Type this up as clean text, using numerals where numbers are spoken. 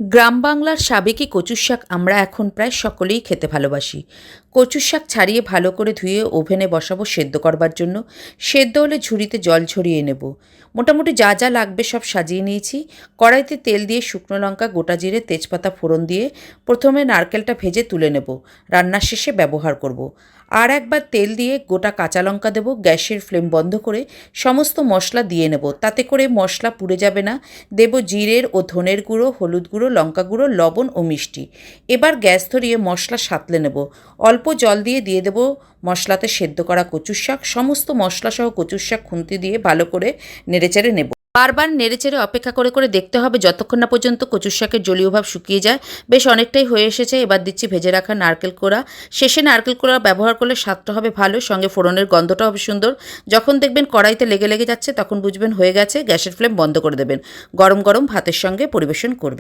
গ্রাম বাংলার সাবেকি কচুর শাক আমরা এখন প্রায় সকলেই খেতে ভালোবাসি। কচুর শাক ছাড়িয়ে ভালো করে ধুয়ে ওভেনে বসাবো সেদ্ধ করবার জন্য। সেদ্ধ হলে ঝুড়িতে জল ঝরিয়ে নেব। মোটামুটি যা যা লাগবে সব সাজিয়ে নিয়েছি। কড়াইতে তেল দিয়ে শুকনো লঙ্কা, গোটা জিরে, তেজপাতা ফোড়ন দিয়ে প্রথমে নারকেলটা ভেজে তুলে নেব। রান্নার শেষে ব্যবহার করব। আর একবার তেল দিয়ে গোটা কাঁচা লঙ্কা দেবো। গ্যাসের ফ্লেম বন্ধ করে সমস্ত মশলা দিয়ে নেব, তাতে করে মশলা পুড়ে যাবে না। দেব জিরের ও ধনের গুঁড়ো, হলুদ গুঁড়ো, লঙ্কা গুঁড়ো, লবণ ও মিষ্টি। এবার গ্যাস ধরিয়ে মশলা সাঁতলে নেব। অল্প জল দিয়ে দেব মশলাতে সেদ্ধ করা কচুর শাক। সমস্ত মশলাসহ কচুর শাক খুন্তি দিয়ে ভালো করে নেড়েচেড়ে নেব। বারবার নেড়েচেড়ে অপেক্ষা করে করে দেখতে হবে যতক্ষণ না পর্যন্ত কচুর শাকের জলীয় ভাব শুকিয়ে যায়। বেশ অনেকটাই হয়ে এসেছে। এবার দিচ্ছি ভেজে রাখা নারকেল কোড়া। শেষে নারকেল কোড়া ব্যবহার করলে স্বাদটা হবে ভালো, সঙ্গে ফোড়নের গন্ধটা হবে সুন্দর। যখন দেখবেন কড়াইতে লেগে লেগে যাচ্ছে তখন বুঝবেন হয়ে গেছে। গ্যাসের ফ্লেম বন্ধ করে দেবেন। গরম গরম ভাতের সঙ্গে পরিবেশন করবেন।